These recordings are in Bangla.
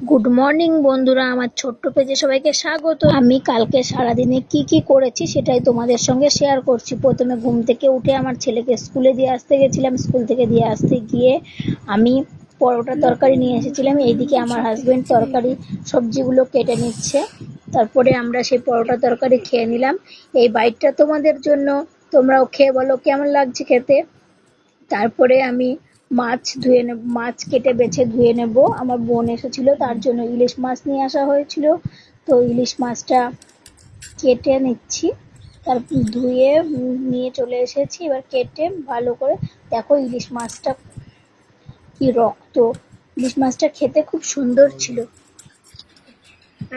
গুড মর্নিং বন্ধুরা, আমার ছোট্ট পেজে সবাইকে স্বাগত। আমি কালকে সারাদিনে কি কি করেছি সেটাই তোমাদের সঙ্গে শেয়ার করছি। প্রথমে ঘুম থেকে উঠে আমার ছেলেকে স্কুলে দিয়ে আসতে গেছিলাম। স্কুল থেকে দিয়ে আসতে গিয়ে আমি পরোটা তরকারি নিয়ে এসেছিলাম। এইদিকে আমার হাজবেন্ড তরকারি সবজিগুলো কেটে নিচ্ছে। তারপরে আমরা সেই পরোটা তরকারি খেয়ে নিলাম। এই বাইটটা তোমাদের জন্য, তোমরাও খেয়ে বলো কেমন লাগছে খেতে। তারপরে আমি মাছ কেটে বেছে ধুয়ে নেব। আমার বোন এসেছিল, তার জন্য ইলিশ মাছ নিয়ে আসা হয়েছিল। তো ইলিশ মাছটা কেটে নিচ্ছি, তারপর ধুয়ে নিয়ে চলে এসেছি। এবার কেটে ভালো করে দেখো ইলিশ মাছটা কি রক্ত। ইলিশ মাছটা খেতে খুব সুন্দর ছিল।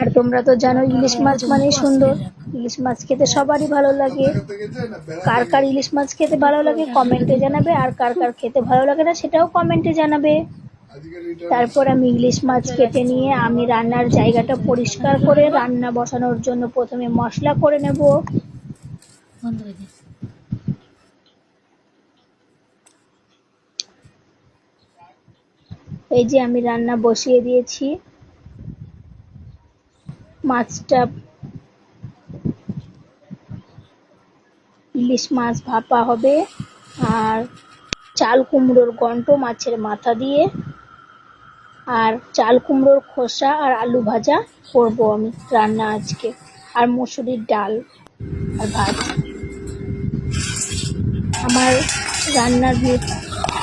আর তোমরা তো জানো ইলিশ মাছ মানেই সুন্দর। ইলিশ মাছ খেতে সবারই ভালো লাগে। কার কার ইলিশ মাছ খেতে ভালো লাগে কমেন্টে জানাবে, আর কার কার খেতে ভালো লাগে না সেটাও কমেন্টে জানাবে। তারপর আমি ইলিশ মাছ কেটে নিয়ে আমি রান্নার জায়গাটা পরিষ্কার করে রান্না বসানোর জন্য প্রথমে মশলা করে নেব। এই যে আমি রান্না বসিয়ে দিয়েছি। মাছটা ইলিশ মাছ ভাপা হবে, আর চাল কুমড়োর ঘন্ট মাছের মাথা দিয়ে, আর চাল কুমড়োর খোসা আর আলু ভাজা করব আমি রান্না আজকে, আর মসুরির ডাল আর ভাত। আমার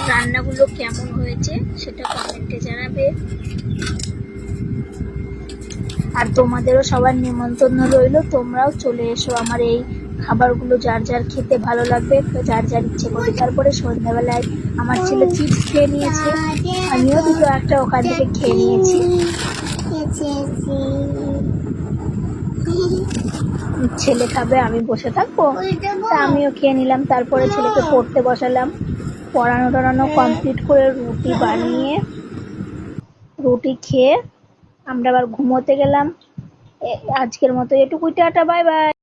রান্নাগুলো কেমন হয়েছে সেটা কমেন্টে জানাবে। আর তোমাদেরও সবার নিমন্ত্রণ রইল, তোমরাও চলে এসো। আমার এই খাবারগুলো যার যার খেতে ভালো লাগবে, যার যার ইচ্ছে করবে। তারপরে সন্ধ্যাবেলায় আমার ছেলে চিপস খেয়ে নিয়েছে, আমিও দুটো একটা ওখান থেকে খেয়ে নিয়েছি। ছেলে খাবে, আমি বসে থাকবো, তা আমিও খেয়ে নিলাম। তারপরে ছেলেকে পড়তে বসালাম। পড়ানো টড়ানো কমপ্লিট করে রুটি খেয়ে আমরা আবার ঘুমোতে গেলাম। আজকের মতো এটুকুই, টাটা, বাই বাই।